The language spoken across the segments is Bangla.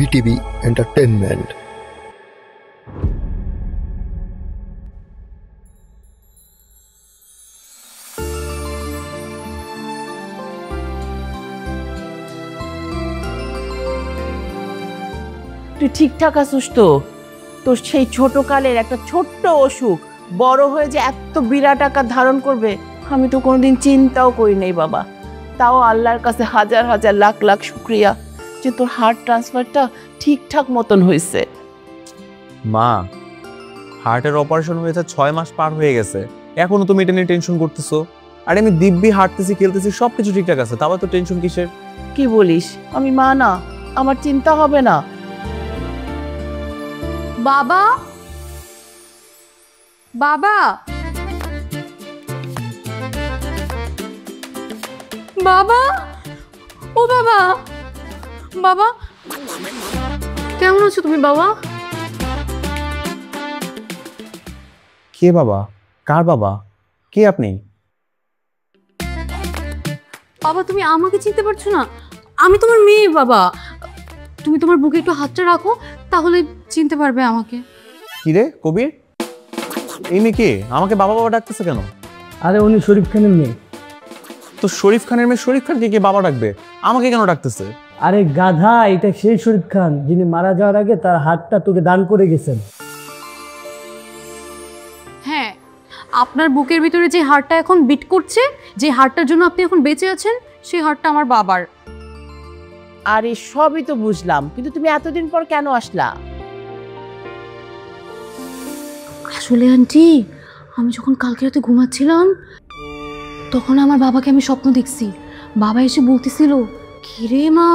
VTV entertainment. তুই ঠিকঠাক আছিস তো? তোর সেই ছোট কালের একটা ছোট্ট অসুখ বড় হয়ে যে এত বিরাট আকার ধারণ করবে আমি তো কোনোদিন চিন্তাও করি নাই বাবা। তাও আল্লাহর কাছে হাজার হাজার লাখ লাখ শুক্রিয়া যে তোর হার্ট ট্রান্সফারটা ঠিকঠাক মতন হয়েছে। মা, হার্টের অপারেশন হয়েছে 6 মাস পার হয়ে গেছে, এখনো তুমি এটা নিয়ে টেনশন করতেছো? আরে আমি দিব্যি হাঁটতেছি, খেলতেছি, সবকিছু ঠিকঠাক আছে, তাও তো টেনশন কিসের? কি বলিস? আমি মা না, আমার চিন্তা হবে না? বাবা, বাবা, বাবা, ও বাবা, বাবা কেমন আছো তুমি বাবা? কে বাবা? কার বাবা? কে আপনি? বাবা তুমি আমাকে চিনতে পারছো না? আমি তোমার মেয়ে বাবা। তুমি তোমার বুকে একটু হাতটা রাখো, তাহলে চিনতে পারবে আমাকে। কি রে কবির, এই মেয়ে কে? আমাকে বাবা বাবা ডাকতেছে কেন? আরে উনি শরীফ খানের মেয়ে। তো শরীফ খানের মেয়ে শরীফ খানকে কে বাবা ডাকবে? আমাকে কেন ডাকতেছে? আরে গাধা, এটা সেই শরীফ খান যিনি মারা যাওয়ার আগে তার হাতটা তোকে দান করে গেছেন। হ্যাঁ, আপনার বুকের ভিতরে যে হাড়টা এখন বিট করছে, যে হাড়টার জন্য আপনি এখন বেঁচে আছেন, সেই হাড়টা আমার বাবার। আরে সবই তো বুঝলাম, কিন্তু তুমি এতদিন পর কেন আসলা? আসলে আন্টি, আমি যখন কালকে রাতে ঘুমাচ্ছিলাম তখন আমার বাবাকে আমি স্বপ্ন দেখছি। বাবা এসে বলতেছিল, কিরে মা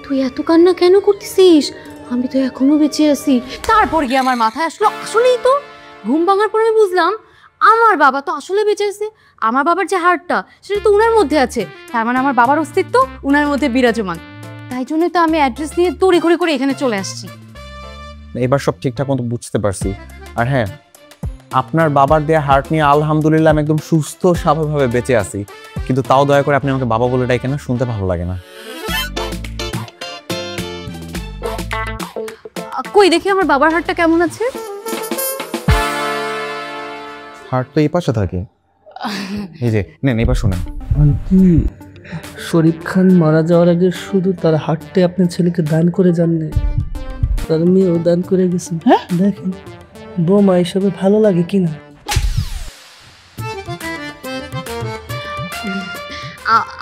তুই এত কান্না কেন করতেছিস, আমি তো এখনো বেঁচে আছি। তারপর গিয়ে আমার মাথায় আসলো, আসলেই তো ঘুম ভাঙার পর আমি বুঝলাম আমার বাবা তো আসলে বেঁচে আছে। আমার বাবার যে হাড়টা সেটা তো উনার মধ্যে আছে, তার মানে আমার বাবার অস্তিত্ব উনার মধ্যে বিরাজমান। তাই জন্যই তো আমি অ্যাড্রেস নিয়ে তড়ি ঘড়ি করে এখানে চলে আসছি। এবার সব ঠিকঠাক মতো বুঝতে পারছি। আর হ্যাঁ, আপনার বাবার দেয়া হার্ট নিয়ে আলহামদুলিল্লাহ আমি একদম সুস্থ স্বাভাবিকভাবে বেঁচে আছি, কিন্তু তাও দয়া করে আপনি আমাকে বাবা বলে ডাকেন না, শুনতে ভালো লাগে না। কই দেখি আমার বাবার হাড়টা কেমন আছে। হার্ট তো এই পাশে থাকে, এই যে নেন এবার শুনেন। আন্টি, শরীফ খান মারা যাওয়ার আগে শুধু তার হাতটাই আপনার ছেলেকে দান করে যাননি, তার মেয়েও দান করে গেছেন। হ্যাঁ দেখেন বৌমা হিসাবে ভালো লাগে কিনা।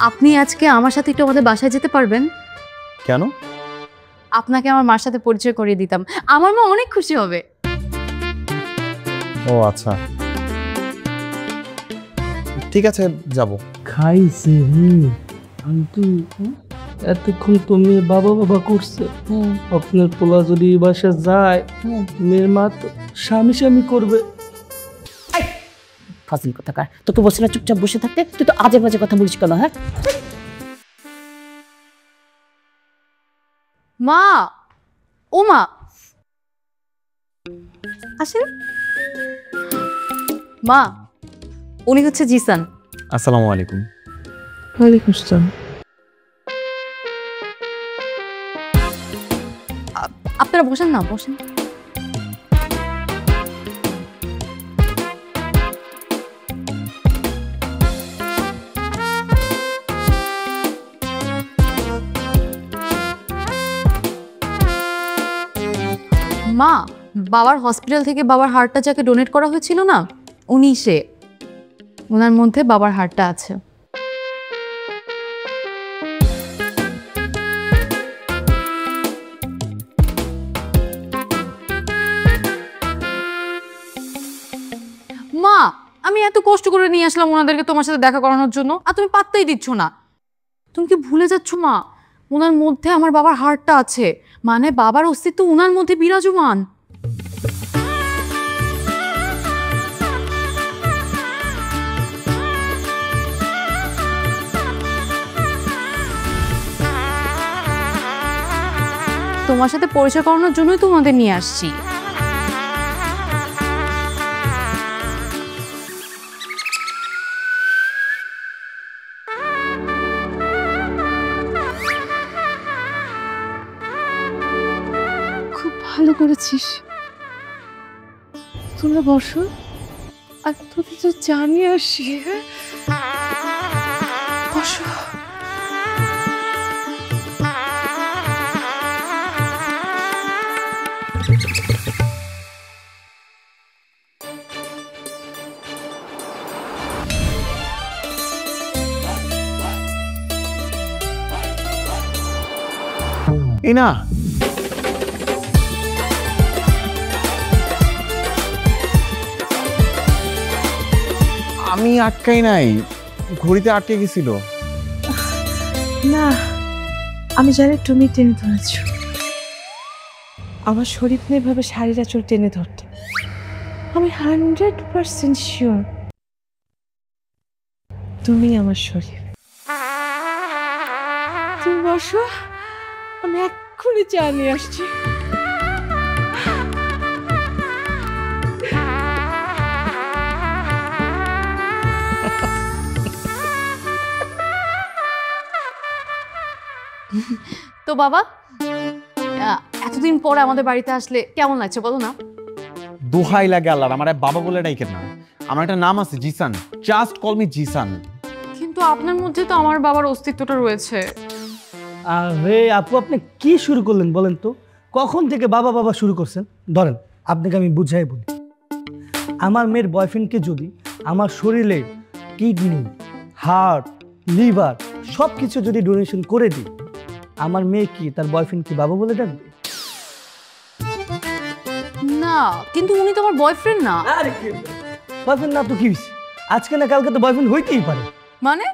আপনি আজকে আমার সাথে একটু আমাদের বাসায় যেতে পারবেন? কেন? আপনাকে আমার মার সাথে পরিচয় করিয়ে দিতাম, আমার মা অনেক খুশি হবে। ও আচ্ছা, ঠিক আছে যাব। খাইছে রে আন্টি, এতক্ষণ তো মেয়ে বাবা বাবা করছে। আপনার পোলা যদি এই বাসায় যায়, মেয়ের মা তো স্বামী স্বামী করবে। ফাজিল কোথাকার, তোকে বসে না চুপচাপ বসে থাকতে, তুই তো আজে বাজে কথা বলিস কেন? হ্যাঁ মা, ও মা আসেন। মা, উনি হচ্ছে জিসান। আসসালামু আলাইকুম। ওয়ালাইকুম আসসালাম। আপনারা বসেন না, বসেন। মা, বাবার হসপিটাল থেকে বাবার হাড়টা যাকে ডোনেট করা হয়েছিল না, উনি সে। ওনার মধ্যে বাবার হাড়টা আছে। মা, আমি এত কষ্ট করে নিয়ে আসলাম ওনাদেরকে তোমার সাথে দেখা করানোর জন্য, আর তুমি পাত্তাই দিচ্ছ না। তুমি কি ভুলে যাচ্ছ মা, ওনার মধ্যে আমার বাবার হাড়টা আছে, মানে বাবার অস্তিত্ব ওনার মধ্যে বিরাজমান। তোমার সাথে পরিচয় করানোর জন্যই তোমাদের নিয়ে আসছি। ভালো করেছিস। তোমরা বসো, আর তোদের তো জানিয়ে আসি। হ্যাঁ, বসো। এই না, আমি আটকাই নাই, ঘড়িতে আটকে গেছিল। না, আমি জানি তুমি টেনে ধরেছ। আমার শরীফ না এভাবে শাড়ির আঁচল টেনে ধরতে। আমি 100% শিওর তুমি আমার শরীফ। তুমি বসো, আমি এক্ষুনি চা নিয়ে আসছি। তো বাবা, এতদিন পরে আমাদের বাড়িতে আসলে কেমন লাগছে বলো না? দোহাই লাগে আল্লাহর, আমার বাবা বলে ডাইকেন না। আমার একটা নাম আছে Zeeshan, just call me Zeeshan. কিন্তু আপনার মধ্যে তো আমার বাবার অস্তিত্বটা রয়েছে। আরে আপু, আপনি কি শুরু করলেন বলেন তো? কখন থেকে বাবা বাবা শুরু করছেন? ধরেন, আপনাকে আমি বুঝাই বলি। আমার মেয়ের বয়ফ্রেন্ডকে যদি আমার শরীরে কিডনি, হার্ট, লিভার সব কিছু যদি ডোনেশন করে দিই, আমার মেয়ে কি তার বয়ফ্রেন্ড কি বাবা বলে ডাকবে? না, কিন্তু উনি তো আমার বয়ফ্রেন্ড না। আরে বয়ফ্রেন্ড না তো কি হয়েছে? আজকে না কালকে তো বয়ফ্রেন্ড হইতেই পারে। মানে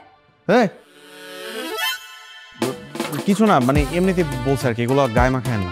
কিছু না, মানে এমনিতে বলছে আর কি, এগুলো গায়ে মাখায় না।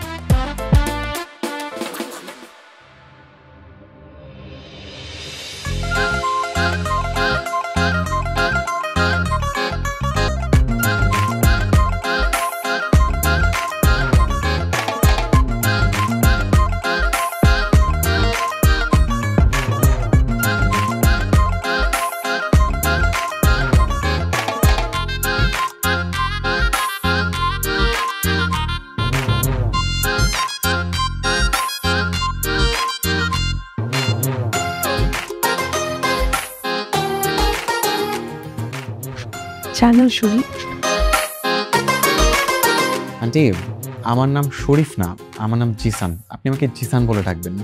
জানো শরীফ, আন্টি আমার নাম শরীফ না, আমার নাম জিসান। আপনি আমাকে জিসান বলে ডাকবেন।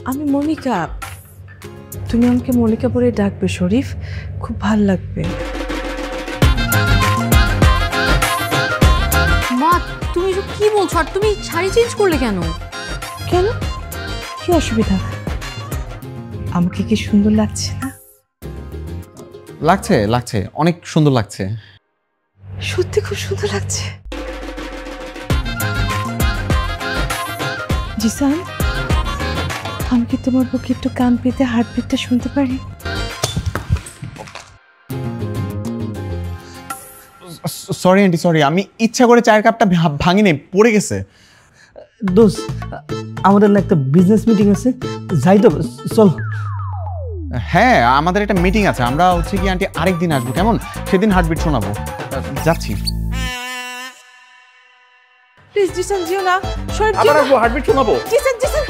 আমি মনিকা, তুমি আমাকে মনিকা বলে ডাকবে শরীফ, খুব ভাল লাগবে। মা, তুমি এসব কি বলছো? আর তুমি শাড়ি চেঞ্জ করলে কেন? কেন, কি অসুবিধা? আমাকে কি সুন্দর লাগছে না? লাগছে লাগছে, অনেক সুন্দর লাগছে। সত্যি খুব সুন্দর লাগছে। জিসান, আমি কি তোমার বুকে একটু কান পেতে হার্টবিটটা শুনতে পারি? সরি আন্টি, সরি, আমি ইচ্ছা করে চায়ের কাপটা ভাঙিনি, পড়ে গেছে। দোস্ত, আমাদের না একটা বিজনেস মিটিং আছে, যাই তো, চল। হ্যাঁ, আমাদের একটা মিটিং আছে, আমরা হচ্ছে কি আন্টি আরেকদিন আসবো, কেমন? সেদিন হার্টবিট শোনাবো। যাচ্ছি। প্লিজ জিসান, যেও না। শরীফ, আবার আসবো, হার্টবিট শোনাবো। Zeeshan, Zeeshan.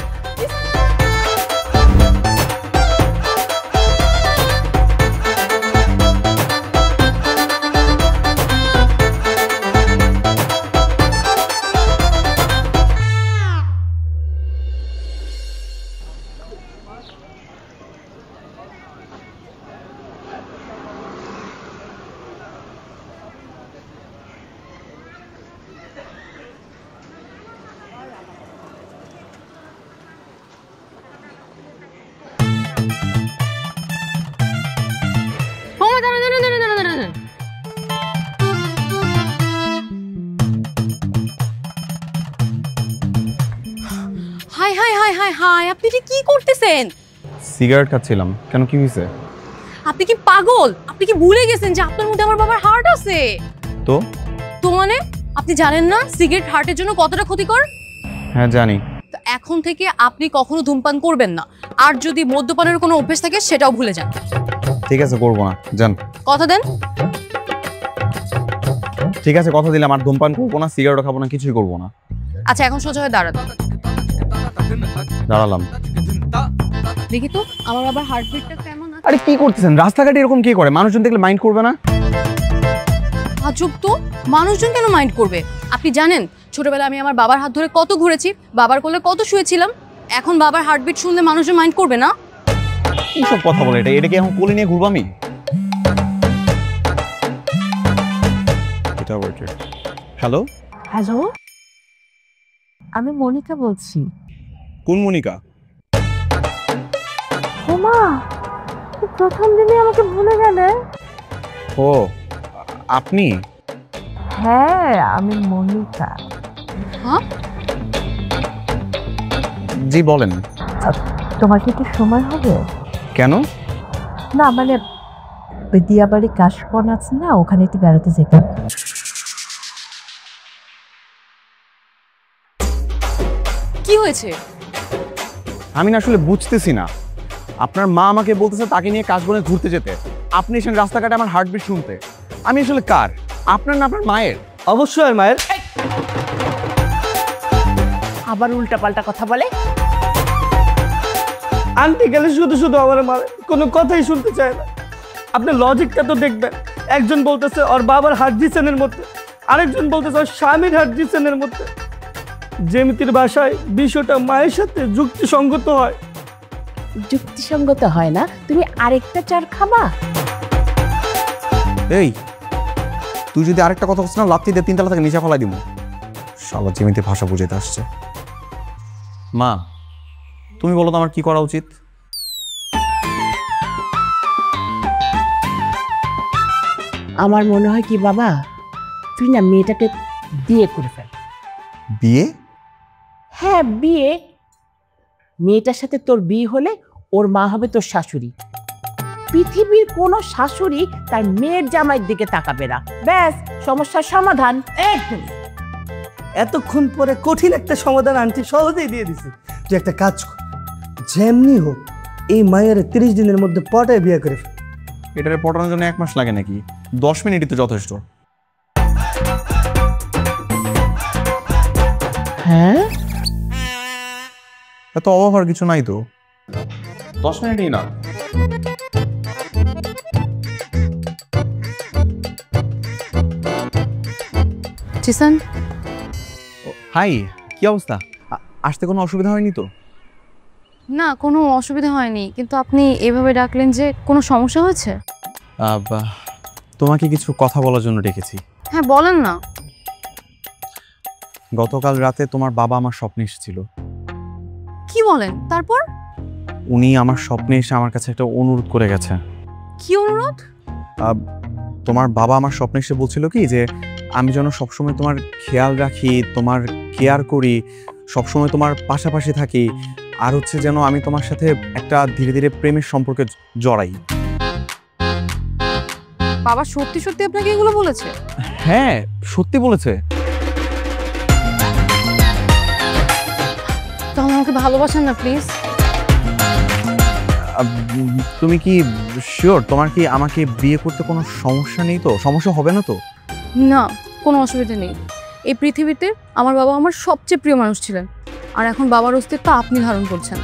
Hi hi hi hi hi, আপনি এটা কি করতেছেন? সিগারেট খাচ্ছিলাম। কেন, কি হয়েছে? আপনি কি পাগল? আপনি কি ভুলে গেছেন যে আপনার মধ্যে আমার বাবার হার্ট আছে? তো তো মানে আপনি জানেন না সিগারেট হার্টের জন্য কতটা ক্ষতিকর? হ্যাঁ জানি। তো এখন থেকে আপনি কখনো ধূমপান করবেন না, আর যদি মদ্যপানের কোনো অভ্যেস থাকে সেটাও ভুলে যান। ঠিক আছে, করবো না, যান। কথা দেন? ঠিক আছে, কথা দিলাম, আর ধূমপান করবো না, সিগারেটও খাবো না, কিছুই করবো না। আচ্ছা এখন সোজা হয়ে দাঁড়ান। দাঁড়ালাম। দেখি তো আমার বাবার হার্টবিটটা কেমন আছে। আরে কি করতেছেন? রাস্তাঘাটে এরকম কি করে? মানুষজন দেখলে মাইন্ড করবে না? আজব তো, মানুষজন কেন মাইন্ড করবে? আপনি জানেন ছোটবেলায় আমি আমার বাবার হাত ধরে কত ঘুরেছি, বাবার কোলে কত শুয়েছিলাম। এখন বাবার হার্টবিট শুনলে মানুষজন মাইন্ড করবে না? এইসব কথা বলে এটা কি এখন কোলে নিয়ে ঘুরবো আমি? হ্যালো, হ্যালো, আমি মনিকা বলছি। কোন মনিকা? ওমা, প্রথম দিনে আমাকে ভুলে গেলে? ও আপনি? হ্যাঁ, আমি মনিকা। হ্যাঁ, জি বলেন। তোমার কি একটু সময় হবে? কেন? না মানে দিয়াবাড়ি কাশবন আছে না, ওখানে একটু বেড়াতে যেতাম। কি হয়েছে? আমি না আসলে বুঝতেছি না। আপনার মা আমাকে বলতেছে তাকে নিয়ে কাশবনে ঘুরতে যেতে, আপনি এসেন রাস্তাঘাটে আমার হার্টবিট শুনতে। আমি আসলে কার? আপনার না আপনার মায়ের? অবশ্যই আর মায়ের। আবার উল্টা পাল্টা কথা বলে। আন্টি গেলে শুধু শুধু আমার মারে, কোনো কথাই শুনতে চায় না। আপনি লজিকটা তো দেখবেন। একজন বলতেছে ওর বাবার হার্ট দিচ্ছেনের মধ্যে, আরেকজন বলতেছে ওর স্বামীর হার্ট দিচ্ছেনের মধ্যে। জ্যামিতির ভাষায় বিষয়টা মায়ের সাথে যুক্তিসঙ্গত হয়। যুক্তিসঙ্গত হয় না, তুমি আরেকটা চার খাবা? এই তুই যদি আরেকটা কথা বলছিস না, লাত্তি দিয়ে 3 তলা থেকে নিচে ফেলাই দিব। শালা জ্যামিতি ভাষা বুঝাইতে আসছে। মা তুমি বলো তো আমার কি করা উচিত? আমার মনে হয় কি বাবা, তুই না মেয়েটাকে বিয়ে করে ফেল। বিয়ে? হ্যাঁ বিয়ে। মেয়েটার সাথে তোর বিয়ে হলে ওর মা হবে তোর শাশুড়ি। পৃথিবীর কোনো শাশুড়ি তার মেয়ের জামাইয়ের দিকে তাকাবে না। ব্যাস, সমস্যার সমাধান একদম। এতক্ষণ পরে কঠিন একটা সমাধান আন্টি সহজেই দিয়ে দিছে। তুই একটা কাজ কর, যেমনি হোক এই মায়ের 30 দিনের মধ্যে পটায় বিয়ে করে ফেল। এটারে পটানোর জন্য 1 মাস লাগে নাকি? 10 মিনিটই তো যথেষ্ট। হ্যাঁ, এত অভাব আর কিছু নাই তো। 10 মিনিটই না। জিসান, হাই, কি অবস্থা? আসতে কোনো অসুবিধা হয়নি তো? না কোনো অসুবিধা হয়নি, কিন্তু আপনি এভাবে ডাকলেন যে কোনো সমস্যা হয়েছে? তোমাকে কিছু কথা বলার জন্য ডেকেছি। হ্যাঁ বলেন না। গতকাল রাতে তোমার বাবা আমার স্বপ্নে এসেছিল। কি বলেন? তারপর? উনি আমার স্বপ্নে এসে আমার কাছে একটা অনুরোধ করে গেছে। কি অনুরোধ? তোমার বাবা আমার স্বপ্নে এসে বলছিল কি যে আমি যেন সবসময় তোমার খেয়াল রাখি, তোমার কেয়ার করি, সবসময় তোমার পাশাপাশি থাকি, আর হচ্ছে যেন আমি তোমার সাথে একটা ধীরে ধীরে প্রেমের সম্পর্কে জড়াই। বাবা সত্যি সত্যি আপনাকে এগুলো বলেছে? হ্যাঁ সত্যি বলেছে। তাহলে আমাকে ভালোবাসেন না প্লিজ? তুমি কি শিওর? তোমার কি আমাকে বিয়ে করতে কোনো সমস্যা নেই তো? সমস্যা হবে না তো? না কোনো অসুবিধা নেই। এই পৃথিবীতে আমার বাবা আমার সবচেয়ে প্রিয় মানুষ ছিলেন, আর এখন বাবার অস্তিত্ব আপনি ধারণ করছেন।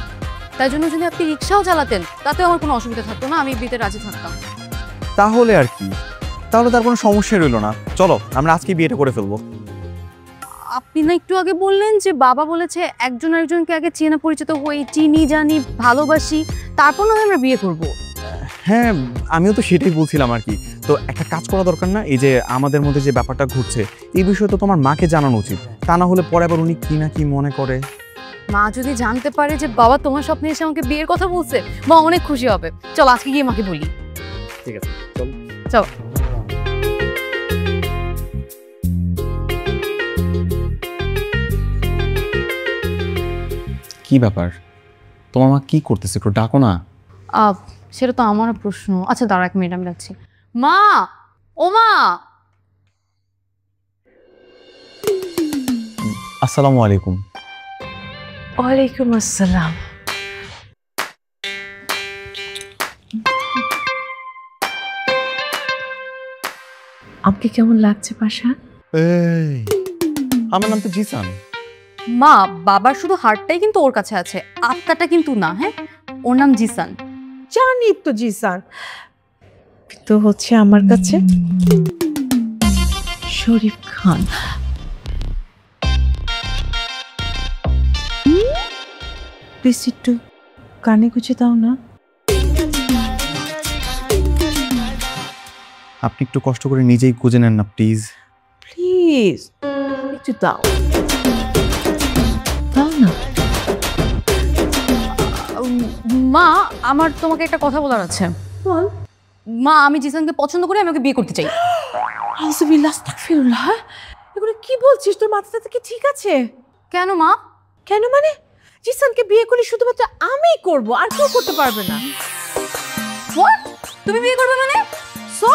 তাই জন্য যদি আপনি রিক্সাও চালাতেন তাতেও আমার কোনো অসুবিধা থাকতো না, আমি বিয়েতে রাজি থাকতাম। তাহলে আর কি, তাহলে তার কোনো সমস্যা রইল না। চলো আমরা আজকে বিয়েটা করে ফেলবো। আপনি না একটু আগে বললেন যে বাবা বলেছে একজন আরেকজনকে আগে চেনা পরিচিত হই, চিনি জানি ভালোবাসি, তারপর না আমরা বিয়ে করব। হ্যাঁ আমিও তো সেটাই বলছিলাম আর কি। তো একটা কাজ করা দরকার না? এই যে আমাদের মধ্যে যে ব্যাপারটা ঘটছে এই বিষয়ে তো তোমার মাকে জানানো উচিত, তা না হলে পরে আবার উনি কি না কি মনে করে। মা যদি জানতে পারে যে বাবা তোমার স্বপ্নে এসে আমাকে বিয়ের কথা বলছে, মা অনেক খুশি হবে। চলো আজকে গিয়ে মাকে বলি। ঠিক আছে চলো। চলো। কি ব্যাপার? তোমার মা কি করতেছে? একটু ডাকো না। সেটা তো আমারও প্রশ্ন। আচ্ছা দাঁড়া 1 মিনিট, আমি ডাকছি। মা, ও মা। আসসালামু আলাইকুম। ওয়ালাইকুম আসসালাম। আমাকে কেমন লাগছে পাশা? এই আমার নাম তো জিসান। মা, বাবার শুধু হার্টটাই কিন্তু ওর কাছে আছে, আত্মাটা কিন্তু না। হ্যাঁ, ওর নাম জিসান। জানি তো জিসান, তো হচ্ছে আমার কাছে শরীফ খান। প্লিজ একটু কানে গুছে দাও না। আপনি একটু কষ্ট করে নিজেই খুঁজে নেন না প্লিজ। প্লিজ একটু দাও, দাও না। মা, আমার তোমাকে একটা কথা বলার আছে। বল। মা, আমি জিসানকে পছন্দ করি, আমি ওকে বিয়ে করতে চাই। আউযুবিল্লাহ, আস্তাগফিরুল্লাহ। এগুলো কি বলছিস? তোর মাথাটা কি ঠিক আছে? কেন মা? কেন মানে? জিসানকে বিয়ে করলে শুধুমাত্র আমিই করব, আর কেউ করতে পারবে না। What? তুমি বিয়ে করবে মানে? সো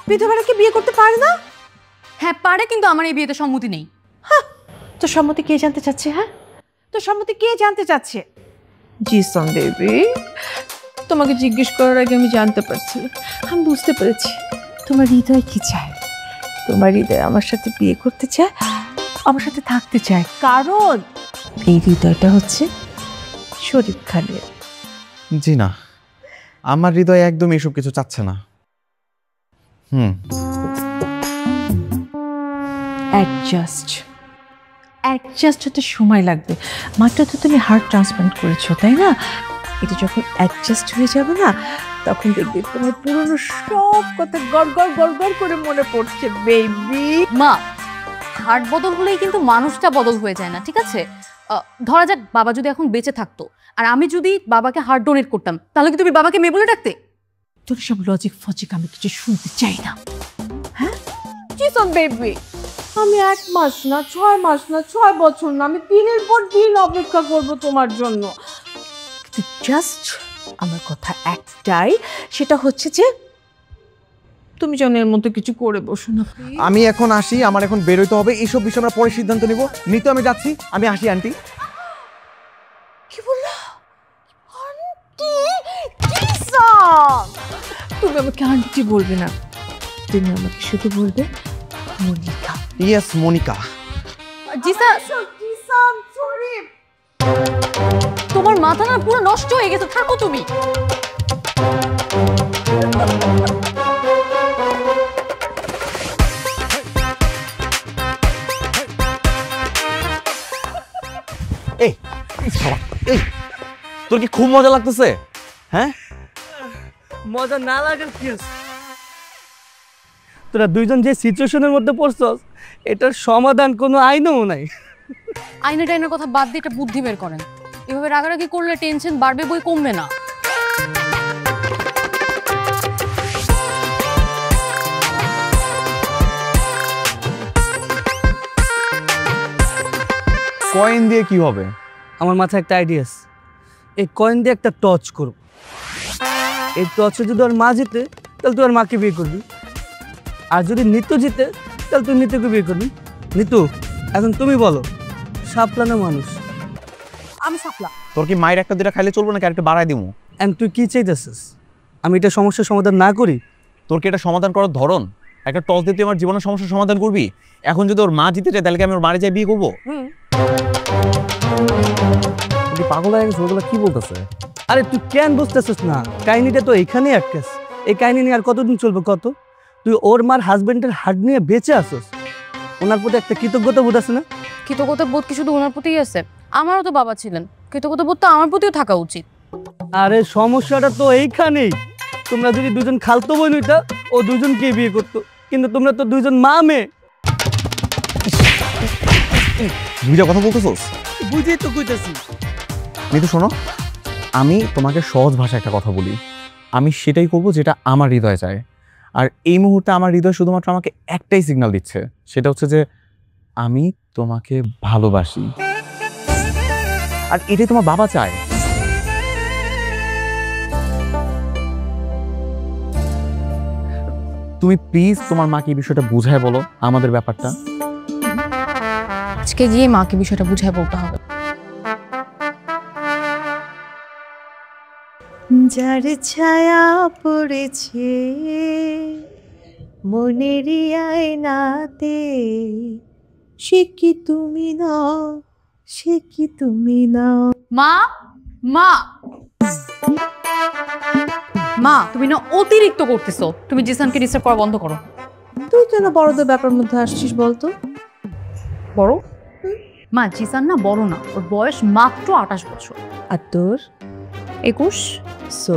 বিধবাকে বিয়ে করতে পারে না? হ্যাঁ পারে, কিন্তু আমার এই বিয়েতে সম্মতি নেই। তোর সম্মতি কে জানতে চাচ্ছে? হ্যাঁ, তোর সম্মতি কে জানতে চাচ্ছে? জিসান বেবি, তোমাকে জিজ্ঞেস করার আগে আমি জানতে পারছি, আমি বুঝতে পেরেছি তোমার হৃদয় কি চায়। তোমার হৃদয় আমার সাথে বিয়ে করতে চায়, আমার সাথে থাকতে চায়, কারণ এই হৃদয়টা হচ্ছে শরীফ খানের। জি না, আমার হৃদয় একদম এসব কিছু চাচ্ছে না। অ্যাডজাস্ট হতে সময় লাগবে। মাত্র তো তুমি হার্ট ট্রান্সপ্লান্ট করেছো, তাই না? এটা যখন অ্যাডজাস্ট হয়ে যাবে না, তখন দেখবে তোমার পুরনো সব কথা গড় করে মনে পড়ছে বেবি। মা, হার্ট বদল হলেই কিন্তু মানুষটা বদল হয়ে যায় না, ঠিক আছে? ধরা যাক বাবা যদি এখন বেঁচে থাকতো, আর আমি যদি বাবাকে হার্ট ডোনেট করতাম, তাহলে কি তুমি বাবাকে মেয়ে বলে ডাকতে? তোর সব লজিক ফজিক আমি কিছু শুনতে চাই না। হ্যাঁ জিসান বেবি, আমি 1 মাস না, 6 মাস না, 6 বছর না, আমি দিনের পর দিন অপেক্ষা করব তোমার জন্য। জাস্ট আমার কথা একটাই, সেটা হচ্ছে যে তুমি যেন এর মধ্যে কিছু করে বসো না। আমি এখন আসি, আমার এখন বেরোতে হবে, এইসব বিষয়ে আমরা পরে সিদ্ধান্ত নিব। নিতে আমি যাচ্ছি, আমি আসি আন্টি। কি বললা? আন্টি জিসান, তুমি আমাকে আন্টি বলবে না, তুমি আমাকে শুধু বলবে মনিকা। ইয়েস মনিকা। জিসান, সরি। তোমার মাথা না পুরো নষ্ট হয়ে গেছে, থাকো তুমি। এই এই, তোর কি খুব মজা লাগতেছে? হ্যাঁ, মজা না লাগার কি আছে? তোরা দুইজন যে সিচুয়েশনের মধ্যে পড়ছস, এটার সমাধান কোনো আইনও নাই। আইনা টাইনের কথা বাদ দিয়ে একটা বুদ্ধি বের করেন। এভাবে রাগারাগি করলে টেনশন বাড়বে, বই কমবে না। কয়েন দিয়ে কি হবে? আমার মাথায় একটা আইডিয়া আছে। এই কয়েন দিয়ে একটা টর্চ করব। এই টর্চে যদি ওর মা জিতে, তাহলে তুই ওর মাকে বিয়ে করবি। আর যদি নিতু জিতে, তাহলে তুই নিতুকে বিয়ে করবি। নিতু, এখন তুমি বলো, সাপলা না মানুষ? আমি সাপলা। তোর কি মায়ের একটা দুটা খাইলে চলবো নাকি আরেকটা বাড়াই দিবো? এন্ড তুই কি চাইতেছিস? আমি এটা সমস্যার সমাধান না করি? তোর কি এটা সমাধান করার ধরন? একটা টস দিয়ে তুই আমার জীবনের সমস্যার সমাধান করবি? এখন যদি ওর মা জিতে যায়, তাহলে কি আমি ওর মারে যাই বিয়ে করবো? তুই পাগল হয়ে গেছিস? ওগুলো কি বলতেছে? আরে তুই কেন বুঝতেছিস না? কাহিনীটা তো এখানেই আটকেছে। এই কাহিনী নিয়ে আর কতদিন চলবে কত? তুই ওর মার হাজবেন্ডের হার্ট নিয়ে বেঁচে আসস, ওনার প্রতি একটা কৃতজ্ঞতা বোধ আছে না? কৃতজ্ঞতা বোধ কি শুধু ওনার প্রতিই আছে? আমারও তো বাবা ছিলেন, কৃতজ্ঞতা বোধ তো আমার প্রতিও থাকা উচিত। আরে সমস্যাটা তো এইখানেই। তোমরা যদি দুজন খালতো বোন হইতা, ও দুজনকে বিয়ে করতো, কিন্তু তোমরা তো দুজন মা মেয়ে। দুইটা কথা বলতেছোস? বুঝেই তো কইতাছি। নিতু শোনো, আমি তোমাকে সহজ ভাষায় একটা কথা বলি। আমি সেটাই করব যেটা আমার হৃদয় চায়। আর এই মুহূর্তে আমার হৃদয় শুধুমাত্র আমাকে একটাই সিগন্যাল দিচ্ছে, সেটা হচ্ছে যে আমি তোমাকে ভালোবাসি। আর এটাই তোমার বাবা চায়। তুমি প্লিজ তোমার মাকে এই বিষয়টা বুঝায় বলো, আমাদের ব্যাপারটা। আজকে গিয়ে মাকে বিষয়টা বুঝায় বলতে হবে। যার ছায়া পড়েছে মনেরই আয়নাতে, সে কি তুমি না? সে কি তুমি না। মা মা মা, তুমি না অতিরিক্ত করতেছো। তুমি জিসানকে ডিস্টার্ব করা বন্ধ করো। তুই কেন বড়দের ব্যাপার মধ্যে আসছিস বলতো? বড় মা, জিসান না বড় না, ওর বয়স মাত্র 28 বছর। আর তোর 21। সো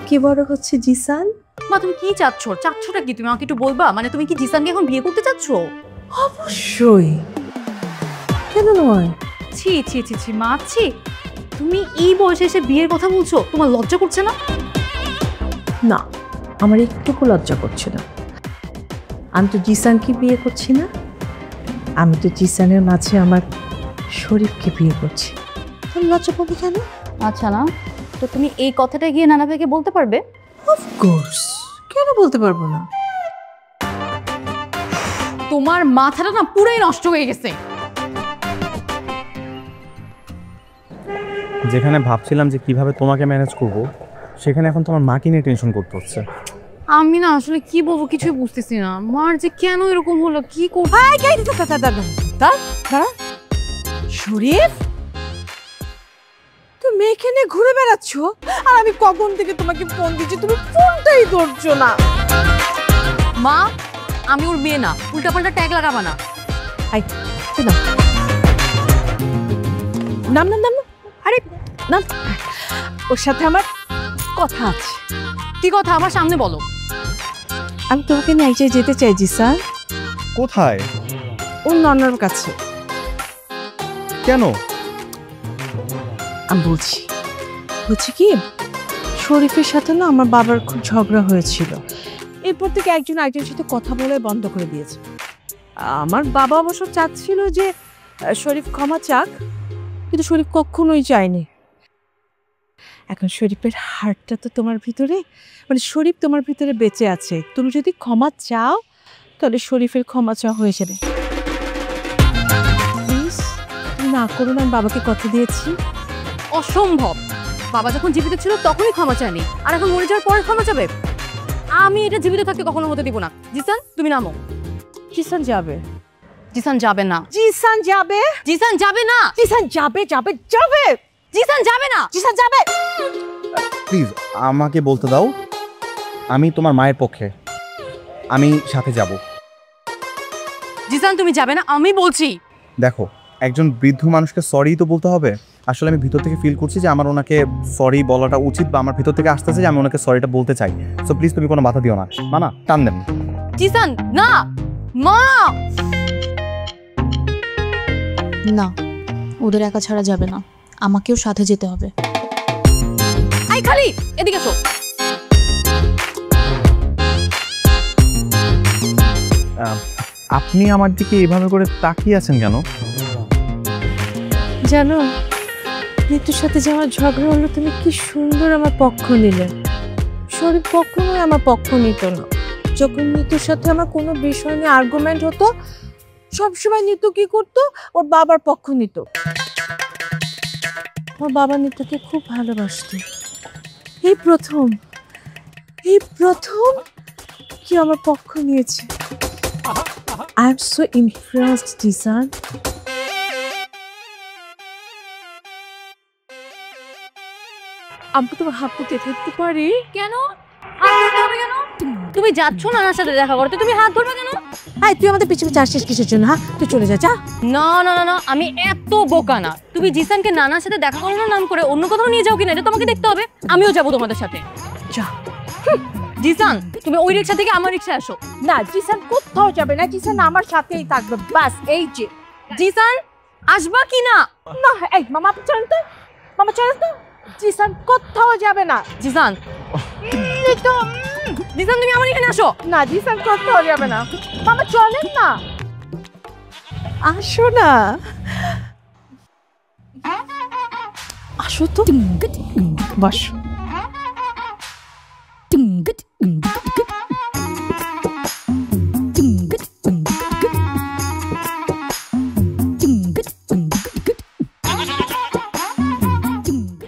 কি বড় হচ্ছে জিসান? মা তুমি কি চাচ্ছটা কি? তুমি আমাকে একটু বলবা, মানে তুমি কি জিসানকে এখন বিয়ে করতে চাচ্ছ? অবশ্যই, কেন নয়? ছি ছি ছি ছি মা, ছি। তুমি এই বয়সে এসে বিয়ের কথা বলছো? তোমার লজ্জা করছে না? না, আমার একটুকু লজ্জা করছে না। আমি তো জিসানকে বিয়ে করছি না, আমি তো জিসানের মাঝে আমার শরীফকে বিয়ে করছি। তুমি লজ্জা পাবি কেন? আচ্ছা না, তো তুমি এই কথাটা গিয়ে নানা ভাইকে বলতে পারবে? অফকোর্স, কেন বলতে পারবো না? তোমার মাথাটা না পুরোই নষ্ট হয়ে গেছে। যেখানে ভাবছিলাম যে কিভাবে তোমাকে ম্যানেজ করব, সেখানে এখন তোমার মাকে নিয়ে টেনশন করতে হচ্ছে। আমি না আসলে কি বলবো কিছুই বুঝতেছি না। মার যে কেন এরকম হলো, কি করবো? শরীফ, তুমি এখানে ঘুরে বেড়াচ্ছ আর আমি কখন থেকে তোমাকে ফোন দিচ্ছি, তুমি ফোনটাই ধরছো না। মা, আমি ওর মেয়ে না, উল্টাপাল্টা ট্যাগ লাগাবা না। নাম নাম নাম, আরে নাম। ওর সাথে আমার কথা আছে। কি কথা? আমার সামনে বলো। আমি তোমাকে নিয়ে এক জায়গায় যেতে চাই জিসান। কোথায়? ওর ননার কাছে। কেন? আমি বলছি কি, শরীফের সাথে না আমার বাবার খুব ঝগড়া হয়েছিল। এরপর থেকে একজন আরেকজনের সাথে কথা বলে বন্ধ করে দিয়েছে। আমার বাবা অবশ্য চাচ্ছিল যে শরীফ ক্ষমা চাক, কিন্তু শরীফ কখনোই চায়নি। এখন শরীফের হার্টটা তো তোমার ভিতরে, মানে শরীফ তোমার ভিতরে বেঁচে আছে। তুমি যদি ক্ষমা চাও তাহলে শরীফের ক্ষমা চাওয়া হয়ে যাবে। প্লিজ তুমি না করো না, আমি বাবাকে কথা দিয়েছি। অসম্ভব। বাবা যখন জীবিত ছিল তখনই ক্ষমা চায়নি, আর এখন মরে যাওয়ার পরে ক্ষমা চাবে? আমি এটা জীবিত থাকতে কখনো হতে দিব না। জিসান তুমি নামো। জিসান যাবে। জিসান যাবে না। জিসান যাবে। জিসান যাবে না। জিসান যাবে যাবে যাবে। জিসান যাবে না। জিসান যাবে। প্লিজ আমাকে বলতে দাও, আমি তোমার মায়ের পক্ষে, আমি সাথে যাব। জিসান তুমি যাবে না, আমি বলছি। দেখো, একজন বৃদ্ধ মানুষকে সরি তো বলতে হবে। আসলে আমি ভিতর থেকে ফিল করছি যে আমার ওনাকে সরি বলাটা উচিত, বা আমার ভিতর থেকে আসতেছে যে আমি ওনাকে সরিটা বলতে চাই। সো প্লিজ তুমি কোনো বাধা দিও না। মানা টান দেন। জিসান না। মা না, ওদের একা ছাড়া যাবে না, আমাকেও সাথে যেতে হবে। আই খালি এদিকে এসো। আপনি আমার দিকে এভাবে করে তাকিয়ে আছেন কেন? জানো, ঋতুর সাথে যে আমার ঝগড়া হলো, তুমি কি সুন্দর আমার পক্ষ নিলে। শরীফ কখনোই আমার পক্ষ নিত না। যখন নিতুর সাথে আমার কোনো বিষয় নিয়ে আর্গুমেন্ট হতো, সবসময় নিতু কি করতো, ওর বাবার পক্ষ নিত। ওর বাবা নিতুকে খুব ভালোবাসতো। এই প্রথম কি আমার পক্ষ নিয়েছে। I am so impressed Zeeshan. আমি তোমার হাত ধরতে থাকতে পারি? কেন হাত ধরতে হবে কেন? তুমি যাচ্ছ নানার সাথে দেখা করতে, তুমি হাত ধরবে কেন? হাই, তুই আমাদের পিছনে আসছিস কিসের জন্য? হ্যাঁ, তুই চলে যা। যা। না না না না, আমি এত বোকা না। তুমি জিসানকে নানার সাথে দেখা করানোর নাম করে অন্য কোথাও নিয়ে যাও কিনা এটা তোমাকে দেখতে হবে। আমিও যাবো তোমাদের সাথে। যা। জিসান তুমি ওই রিক্সা থেকে আমার রিক্সা আসো। না, জিসান কোথাও যাবে না। জিসান আমার সাথেই থাকবে, বাস। এই যে জিসান আসবা কি না? না, এই মামা চলেন তো, মামা চলেন তো। জিসান কোথাও যাবে না। জিসান জিসান তুমি আমার এখানে আসো। না, জিসান কোথাও যাবে না। মামা চলেন না, আসো না, আসো তো, বসো।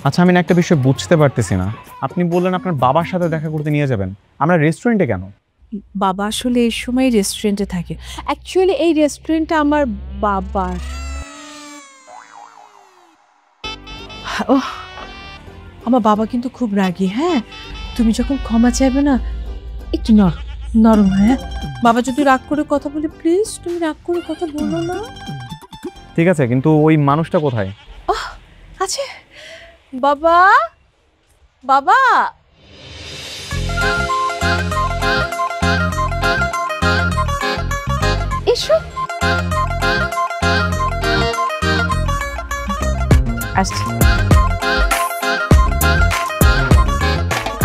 আচ্ছা, আমি না একটা বিষয় বুঝতে পারতেছি না। আপনি বললেন আপনার বাবার সাথে দেখা করতে নিয়ে যাবেন, আমরা রেস্টুরেন্টে কেন? বাবা আসলে এই সময় রেস্টুরেন্টে থাকে। অ্যাকচুয়ালি এই রেস্টুরেন্টটা আমার বাবার। ও আমার বাবা কিন্তু খুব রাগী। হ্যাঁ, তুমি যখন ক্ষমা চাইবে না একটু নরম, হ্যাঁ? বাবা যদি রাগ করে কথা বলে, প্লিজ তুমি রাগ করে কথা বলো না। ঠিক আছে, কিন্তু ওই মানুষটা কোথায়? আছে বাবা, বাবা এসো। আসছি।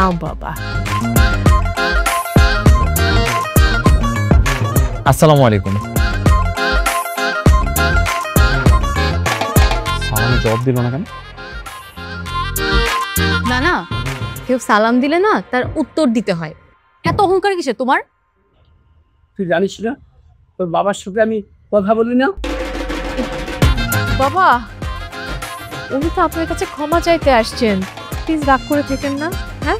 আও বাবা। আসসালামু আলাইকুম। সালাম জবাব দিল না কেন? না না, কেউ সালাম দিলে না তার উত্তর দিতে হয়। এত অহংকার কিসে তোমার? তুই জানিস না তোর বাবার সাথে আমি কথা বলি না? বাবা, উনি তো আপনার কাছে ক্ষমা চাইতে আসছেন, প্লিজ রাগ করে থেকেন না। হ্যাঁ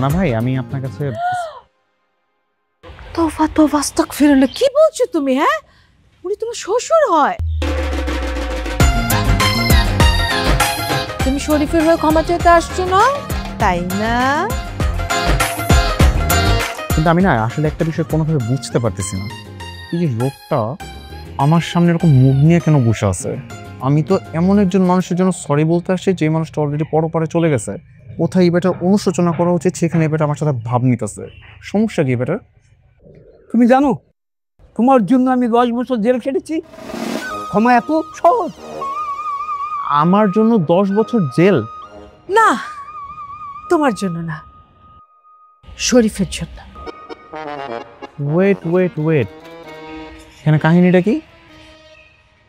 না ভাই, আমি আপনার কাছে তোফা তোফা আস্তাগফিরুল্লাহ, কি বলছো তুমি? হ্যাঁ, উনি তোমার শ্বশুর হয়। তুমি শরীফের হয়ে ক্ষমা চাইতে আসছো না, তাই না? কিন্তু আমি না আসলে একটা বিষয় কোনোভাবে বুঝতে পারতেছি না, এই যে লোকটা আমার সামনে এরকম মুখ নিয়ে কেন বসে আছে? আমি তো এমন একজন মানুষের জন্য সরি বলতে আসছি যে মানুষটা অলরেডি পরপারে চলে গেছে। কোথায় এই বেটার অনুশোচনা করা উচিত, সেখানে এই বেটা আমার সাথে ভাব নিতেছে। সমস্যা কি বেটার? তুমি জানো তোমার জন্য আমি 10 বছর জেল খেটেছি। ক্ষমা এত সহজ? আমার জন্য 10 বছর জেল? না, তোমার জন্য না, শরীফের জন্য। ওয়েট ওয়েট ওয়েট, এখানে কাহিনীটা কি?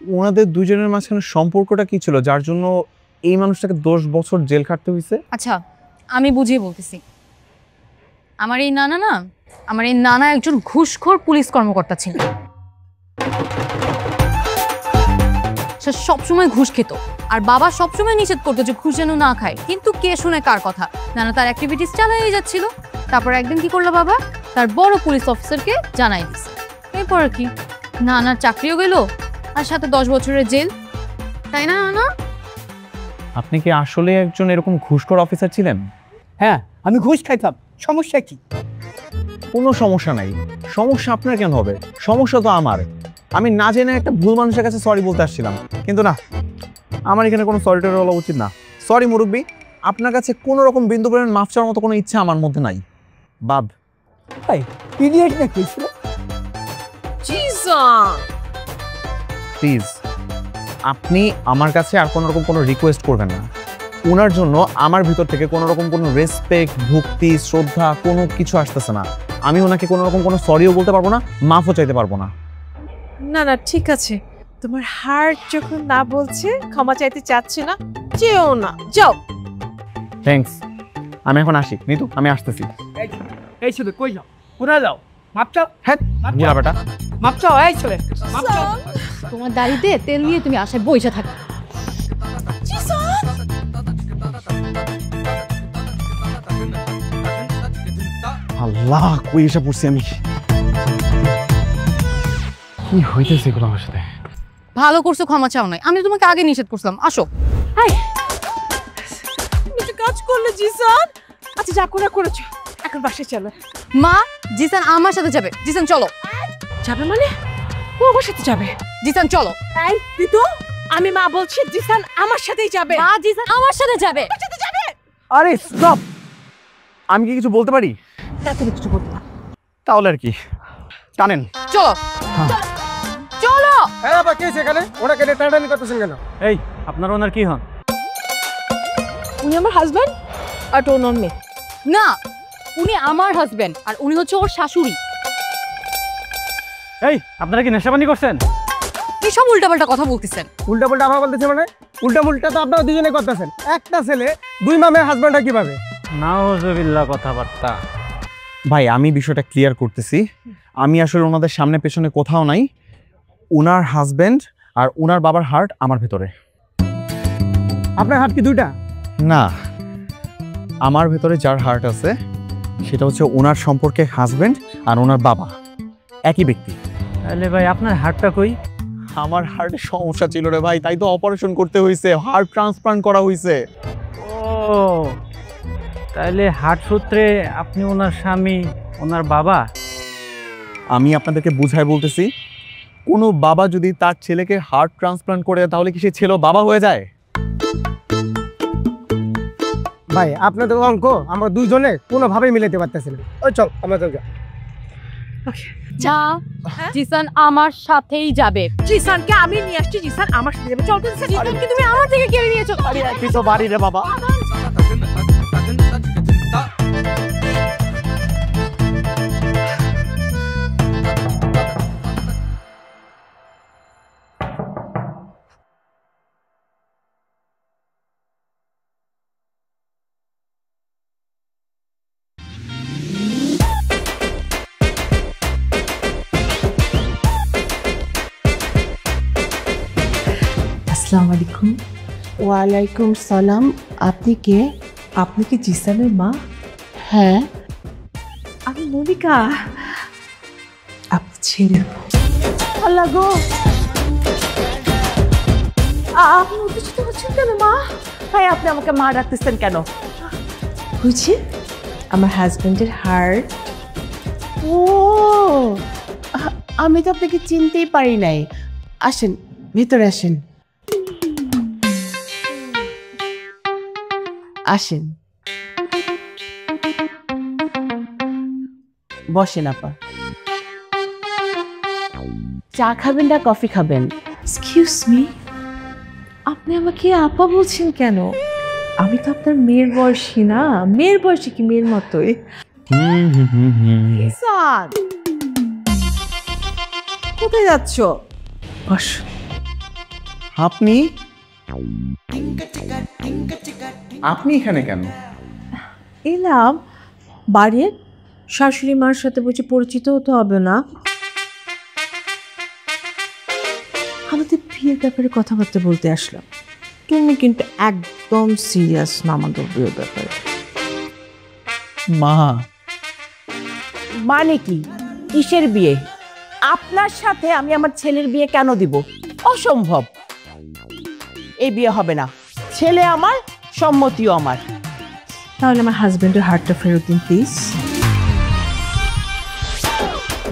ওনাদের দুজনের মাঝখানে সম্পর্কটা কি ছিল যার জন্য এই মানুষটাকে 10 বছর জেল খাটতে হয়েছে? আচ্ছা, আমি বুঝিয়ে বলতেছি। আমার এই নানা একজন ঘুষখোর পুলিশ কর্মকর্তা ছিল। সে সবসময় ঘুষ খেত, আর বাবা সবসময় নিষেধ করতো যে ঘুষ যেন না খায়। কিন্তু কে শুনে কার কথা? নানা তার অ্যাক্টিভিটিস চালিয়ে যাচ্ছিল। তারপর একদিন কি করলো বাবা? তার বড় পুলিশ অফিসারকে জানাই দিছে। এরপর কি, নানার চাকরিও গেল আর সাথে 10 বছরের জেল, তাই না নানা? আপনি কি আসলে একজন এরকম ঘুষখোর অফিসার ছিলেন? হ্যাঁ, আমি ঘুষ খাইতাম। সমস্যা কি? কোনো সমস্যা নাই। সমস্যা আপনার কেন হবে? সমস্যা তো আমার। আমি না জেনে একটা ভুল মানুষের কাছে সরি বলতে আসছিলাম, কিন্তু না, আমার এখানে কোনো সরি টরি বলা উচিত না। সরি মুরব্বি, আপনার কাছে কোনো রকম বিন্দু পরিমাণ মাফ চাওয়ার মতো কোনো ইচ্ছা আমার মধ্যে নাই। বাব ভাই ইডিয়েট নাকি? প্লিজ, আপনি আমার কাছে আর কোনো রকম কোনো রিকোয়েস্ট করবেন না। ওনার জন্য আমার ভিতর থেকে কোনো রকম কোনো রেসপেক্ট, ভক্তি, শ্রদ্ধা কোনো কিছু আসতেছে না। আমি ওনাকে কোনো রকম কোনো সরিও বলতে পারবো না, মাফও চাইতে পারবো না। না না, ঠিক আছে, তোমার হার্ট যখন না বলছে, ক্ষমা চাইতে চাচ্ছে না, যেও না, যাও। থ্যাঙ্কস, আমি এখন আসি। নিতু, আমি আসতেছি। এই ছেলে কই যাও? কোথায় যাও? মাপ চাও। হ্যাঁ বুড়া বেটা। মাপ চাও এই ছেলে, মাপ চাও। তোমার দাড়িতে তেল নিয়ে তুমি আশায় বইসা থাকো। আল্লাহ, কই এসে পড়ছি আমি? কি হইতেছে এগুলো আমার সাথে? ভালো করছো ক্ষমা চাও নাই, আমি তোমাকে আগে নিষেধ করছিলাম। আসো। হাই, একটু কাজ করলে জিসান। আচ্ছা, যা করে করেছো, এখন বাসায় চলো। মা, জিসান আমার সাথে যাবে। জিসান চলো। যাবে মানে? ও আমার সাথে যাবে? জিসান চলো। এই দিদু, আমি মা বলছি, জিসান আমার সাথেই যাবে। মা, জিসান আমার সাথে যাবে। আরে স্টপ! আমি কি কিছু বলতে পারি? তুমি কিছু বলতে না। তাহলে আর কি, টানেন। চলো চলো। এই বাবা কে সেখানে? ওরা কেন টানাটানি করতেছেন কেন? এই, আপনার ওনার কি হন? উনি আমার হাজবেন্ড আর ওর মেয়ে। না, উনি আমার হাজবেন্ড আর উনি হচ্ছে ওর শাশুড়ি। এই, আপনারা কি নেশাবানি করছেন? কি সব উল্টাপাল্টা কথা বলতেছেন? উল্টা পাল্টা আবার বলতেছে মানে? উল্টা মুল্টা তো আপনারা দুজনে করতেছেন। একটা ছেলে 2 মামের হাজবেন্ড হয় কিভাবে? নাউজুবিল্লাহ কথাবার্তা। ভাই, আমি বিষয়টা ক্লিয়ার করতেছি। আমি আসলে ওনাদের সামনে পেছনে কোথাও নাই। ওনার হাজবেন্ড আর ওনার বাবার হার্ট আমার ভেতরে। আপনার হাত কি 2টা? না, আমার ভেতরে যার হার্ট আছে সেটা হচ্ছে ওনার সম্পর্কে হাজবেন্ড আর ওনার বাবা একই ব্যক্তি। তাহলে ভাই আপনার হার্টটা কই? আমার হার্টে সমস্যা ছিল রে ভাই, তাই তো অপারেশন করতে হয়েছে, হার্ট ট্রান্সপ্লান্ট করা হয়েছে। ও তাহলে হার্ট সূত্রে আপনি ওনার স্বামী, ওনার বাবা? আমি আপনাদেরকে বুঝাই বলতেছি, কোনো বাবা যদি তার ছেলেকে হার্ট ট্রান্সপ্লান্ট করে তাহলে কি সে ছেলে বাবা হয়ে যায়? ভাই আপনাদের অঙ্ক আমরা দুইজনে কোনোভাবেই মিলাতে পারতেছি না। ওই চল আমরা চল। যা জিসান আমার সাথেই যাবে। জিসানকে আমি নিয়ে আসছি, জিসান আমার সাথে যাবে। চল জিসানকে তুমি আমার থেকে কেড়ে নিয়েছো। আরে তুই তো বাড়ি রে বাবা। আসসালামু আলাইকুম। ওয়ালাইকুম সালাম। আপনি কে? আপনি কি জিসানের মা? হ্যাঁ। আমি মনিকা, আপনি ছেলে। আল্লাহ গো, আপনি উত্তেজিত হচ্ছেন কেন মা? ভাই আপনি আমাকে মা ডাকতেছেন কেন? বুঝছি আমার হাজবেন্ডের হার্ট। ও আমি তো আপনাকে চিনতেই পারি নাই। আসেন ভিতরে আসেন, আসেন বসেন। আপা চা খাবেন না কফি খাবেন? এক্সকিউজ মি, আপনি আমাকে আপা বলছেন কেন? আমি তো আপনার মেয়ের বয়সী না। মেয়ের বয়সী কি মেয়ের মতোই। স্যার কোথায় যাচ্ছ? বস। আপনি আপনি এখানে কেন? এলাম বাড়ির শাশুড়ি মার সাথে বলছি পরিচিত হতে হবে না? আমাদের বিয়ের ব্যাপারে কথাবার্তা বলতে আসলাম। তুমি কিন্তু একদম সিরিয়াস না আমাদের বিয়ের ব্যাপারে। মা মানে কি? কিসের বিয়ে? আপনার সাথে আমি আমার ছেলের বিয়ে কেন দিব? অসম্ভব, এই বিয়ে হবে না। ছেলে আমার, সম্মতিও আমার। তাহলে আমার হাজবেন্ডের হার্টটা ফেরত দিন please.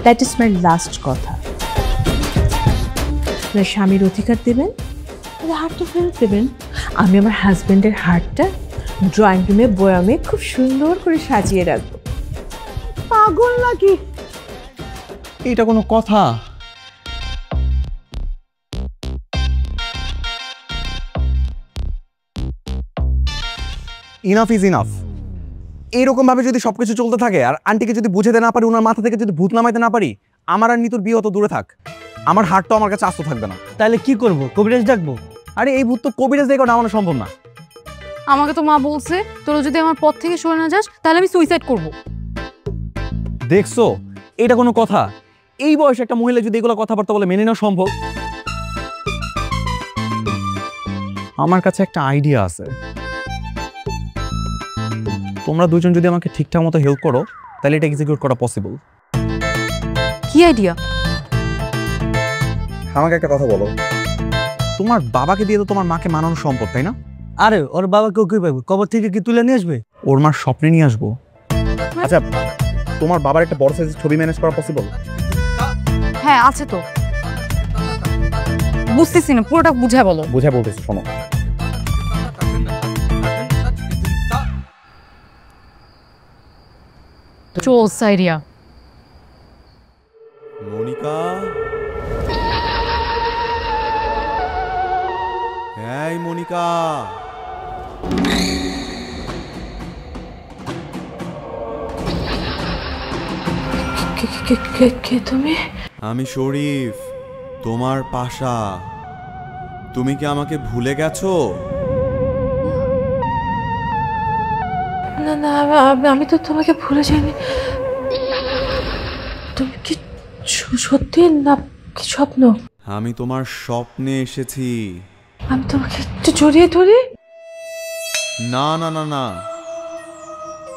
That is my last কথা। স্বামীর অধিকার দেবেন, তাহলে হার্টটা ফেরত দেবেন। আমি আমার হাজবেন্ডের হার্টটা ড্রয়িং রুমে বয়ামে খুব সুন্দর করে সাজিয়ে রাখবো। পাগল নাকি? এটা কোনো কথা? Enough is enough. এইরকম ভাবে যদি সবকিছু চলতে থাকে আর আন্টিকে যদি বুঝাতে না পারি, ওনার মাথা থেকে যদি ভূত নামাইতে না পারি, আমার আর নিতুর বিয়ে অত দূরে থাক, আমার হার্টটা আমার কাছে আস্ত থাকবে না। তাহলে কি করব? কবিরাজ ডাকবো? আরে এই ভূত তো কবিরাজ দেখে নামানো সম্ভব না। আমাকে তো মা বলছে তোরা যদি আমার পথ থেকে সরে না যাস তাহলে আমি সুইসাইড করব। দেখছো, এটা কোনো কথা? এই বয়সে একটা মহিলা যদি এগুলো কথাবার্তা বলে মেনে নেওয়া সম্ভব? আমার কাছে একটা আইডিয়া আছে। তোমরা দুজন যদি আমাকে ঠিকঠাক মতো হেল্প করো তাহলে এটা এক্সিকিউট করা পসিবল। কি আইডিয়া? আমাকে একটা কথা বলো, তোমার বাবাকে দিয়ে তো তোমার মাকে মানানো সম্ভব, তাই না? আরে ওর বাবাকে কি পাবো? কবর থেকে কি তুলে নিয়ে আসবে? ওর মার স্বপ্নে নিয়ে আসবো। আচ্ছা, তোমার বাবার একটা বড় সাইজের ছবি ম্যানেজ করা পসিবল? হ্যাঁ আছে তো। বুঝতেছি না, পুরোটা বুঝায় বলো। বুঝে বলতেছি, শোনো। চোস আইডিয়া। মনিকা, এই মনিকা, কে তুমি? আমি শরীফ, তোমার পাশা। তুমি কি আমাকে ভুলে গেছো? না না, আমি তো তোমাকে ভুলে যাইনি। তুমি কি সত্যি না কি স্বপ্ন? আমি তোমার স্বপ্নে এসেছি। আমি তোমাকে একটু জড়িয়ে ধরি? না না না না,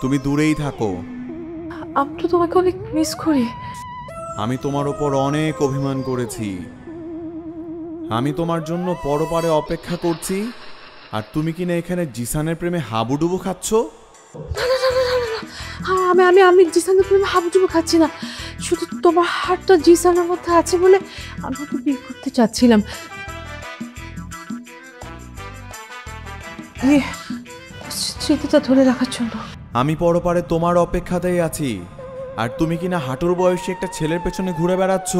তুমি দূরেই থাকো। আমি তো তোমাকে অনেক মিস করি। আমি তোমার উপর অনেক অভিমান করেছি, আমি তোমার জন্য পরপারে অপেক্ষা করছি, আর তুমি কিনা এখানে জিসানের প্রেমে হাবুডুবু খাচ্ছ? আমি জিসানের প্রেমে হাবুডুবু খাচ্ছি না, শুধু তোমার হাতটা জিসানের মধ্যে আছে বলে আমি ওকে বিয়ে করতে চাচ্ছিলাম। স্মৃতিটা ধরে রাখার জন্য আমি পরপারে তোমার অপেক্ষাতেই আছি, আর তুমি কিনা হাঁটুর বয়সী একটা ছেলের পেছনে ঘুরে বেড়াচ্ছ।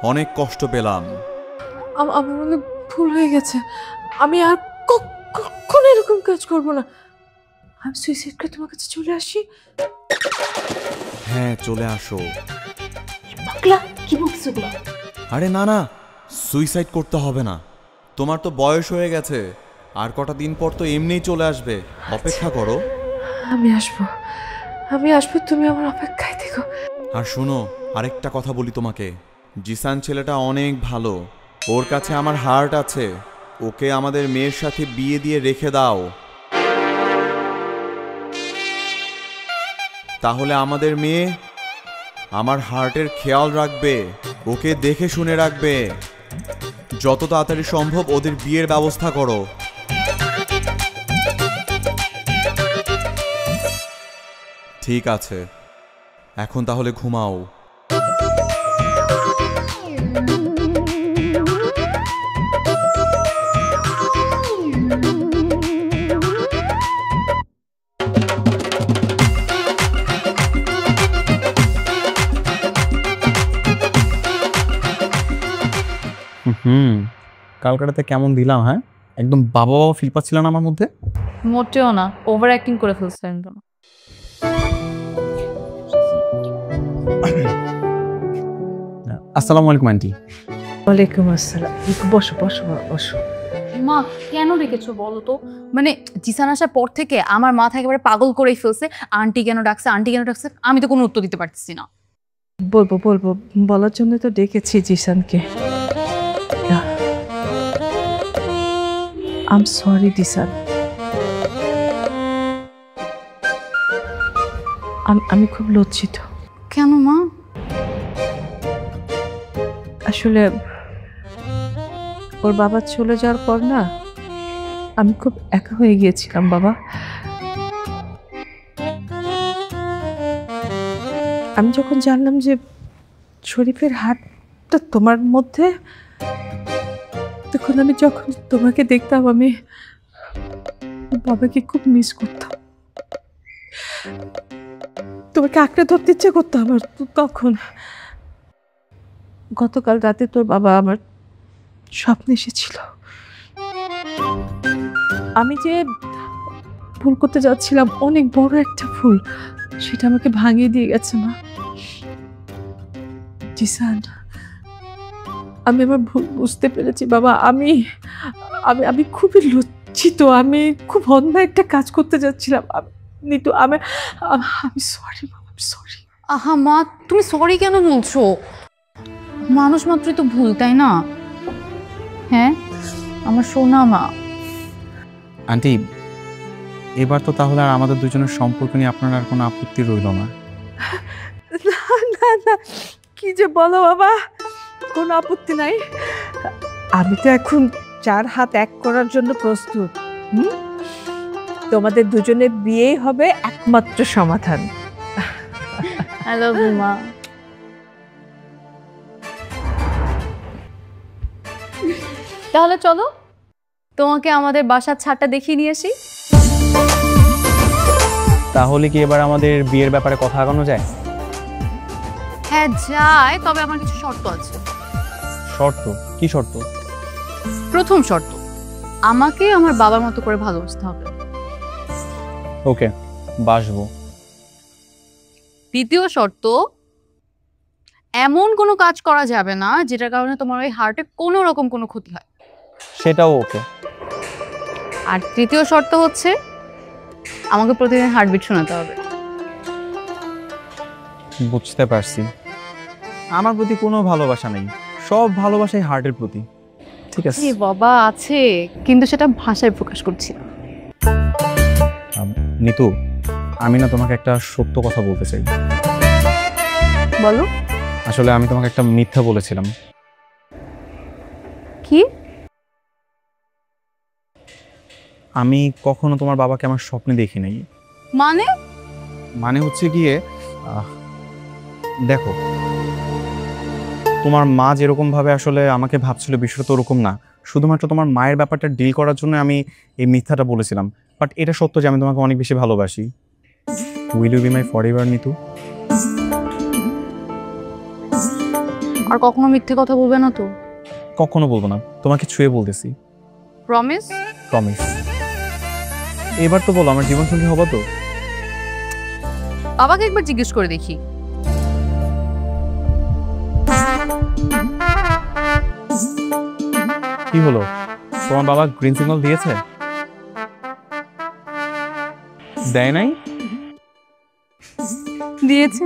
অনেক কষ্ট পেলাম। আমার মনে ভুল হয়ে গেছে, আমি আর কখনো এরকম কাজ করবো না। আমি সুইসাইড করে তোমার কাছে চলে আসি। হ্যাঁ, চলে আসো। পাগলা, কি বলছো? আরে না না, সুইসাইড করতে হবে না। তোমার তো বয়স হয়ে গেছে, আর কটা দিন পর তো এমনিই চলে আসবে। অপেক্ষা করো। আমি আসবো, তুমি আমার অপেক্ষায় থেকো। আর শোনো, আরেকটা কথা বলি তোমাকে, জিসান ছেলেটা অনেক ভালো, ওর কাছে আমার হার্ট আছে। ওকে আমাদের মেয়ের সাথে বিয়ে দিয়ে রেখে দাও, তাহলে আমাদের মেয়ে আমার হার্টের খেয়াল রাখবে, ওকে দেখে শুনে রাখবে। যত তাড়াতাড়ি সম্ভব ওদের বিয়ের ব্যবস্থা করো। ঠিক আছে, এখন তাহলে ঘুমাও। কালকাটাতে কেমন দিলাম? হ্যাঁ, একদম বাবা বাবা ফিল পাচ্ছিল না আমার মধ্যে। মোটেও না, ওভার অ্যাক্টিং করে ফেলছেন। আসসালামু আলাইকুম আন্টি। ওয়ালাইকুম আসসালাম। বসো বসো বসো। মা কেন রেখেছো বলো তো? মানে জিসান আসার পর থেকে আমার মাথা একেবারে পাগল করেই ফেলছে। আন্টি কেন ডাকছে, আন্টি কেন ডাকছে, আমি তো কোনো উত্তর দিতে পারতেছি না। বলবো বলার জন্য তো ডেকেছি জিসানকে। আই এম সরি জিসান, আমি খুব লজ্জিত। কেন মা? আসলে ওর বাবা চলে যাওয়ার পর না আমি খুব একা হয়ে গিয়েছিলাম বাবা। আমি যখন জানলাম যে শরীফের হাতটা তোমার মধ্যে, তখন আমি যখন তোমাকে দেখতাম আমি বাবাকে খুব মিস করতাম। তোমাকে আঁকড়ে ধরতে ইচ্ছে করতো আমার। তখন গতকাল রাতে তোর বাবা আমার স্বপ্নে এসেছিল। আমি যে ভুল করতে যাচ্ছিলাম, অনেক বড় একটা ভুল, সেটা আমাকে ভাঙিয়ে দিয়ে গেছে মা। জিসান, আমি আমার ভুল বুঝতে পেরেছি বাবা। আমি আমি আমি খুবই লজ্জিত। আমি খুব অন্যায় একটা কাজ করতে যাচ্ছিলাম। নিতু, আমি সরি বাবা, আমি সরি। আহা মা, তুমি সরি কেন বলছো? মানুষ মাত্রই তো ভুল, তাই না? হ্যাঁ, আমার সোনা মা। আন্টি, এবার তো তাহলে আর আমাদের দুজনের সম্পর্ক নিয়ে আপনার আর কোনো আপত্তি রইল না? না না, কি যে বলো বাবা, কোনো আপত্তি নাই। আমি তো এখন 4 হাত এক করার জন্য প্রস্তুত। তোমাদের দুজনের বিয়েই হবে একমাত্র সমাধান। আই লাভ ইউ মা। তাহলে চলো তোমাকে আমাদের বাসার ছাদটা দেখিয়ে নিয়ে আসি। তাহলে কি এবার আমাদের বিয়ের ব্যাপারে কথা আগানো যায়? হ্যাঁ যায়, তবে আমার কিছু শর্ত আছে। শর্ত? কি শর্ত? প্রথম শর্ত, আমাকে আমার বাবার মতো করে ভালোবাসতে হবে। ওকে, বাসবো। দ্বিতীয় শর্ত, এমন কোনো কাজ করা যাবে না যেটার কারণে তোমার ওই হার্টে কোনো রকম কোনো ক্ষতি হয়। সেটাও ওকে। আর তৃতীয় শর্ত হচ্ছে, আমাকে প্রতিদিন হার্টবিট শোনাতে হবে। বুঝতে পারছি, আমার প্রতি কোনো ভালোবাসা নেই, সব ভালোবাসাই হার্টের প্রতি। ঠিক আছে বাবা, আছে, কিন্তু সেটা ভাষায় প্রকাশ করছি না। নিতু, আমি না তোমাকে একটা সত্য কথা বলতে চাই। বলো। আসলে আমি তোমাকে একটা মিথ্যা বলেছিলাম। কি? আমি কখনো তোমার বাবাকে আমার স্বপ্নে দেখি নাই। মানে? মানে হচ্ছে গিয়ে দেখো, তোমার মা যেরকম ভাবে আসলে আমাকে ভাবছিল বিষয়টা তো ওরকম না। শুধুমাত্র তোমার মায়ের ব্যাপারটা ডিল করার জন্য আমি এই মিথ্যাটা বলেছিলাম। বাট এটা সত্য যে আমি তোমাকে অনেক বেশি ভালোবাসি। Will you be my forever Nitu? আর কখনো মিথ্যে কথা বলবে না তো? কখনো বলবো না, তোমাকে ছুঁয়ে বলতেছি। প্রমিস? প্রমিস। এবার তো বলো, আমার জীবনসঙ্গী হবা তো? বাবাকে একবার জিজ্ঞেস করে দেখি। কি হলো, তোমার বাবা গ্রিন সিগন্যাল দিয়েছে? দেয় নাই? দিয়েছে।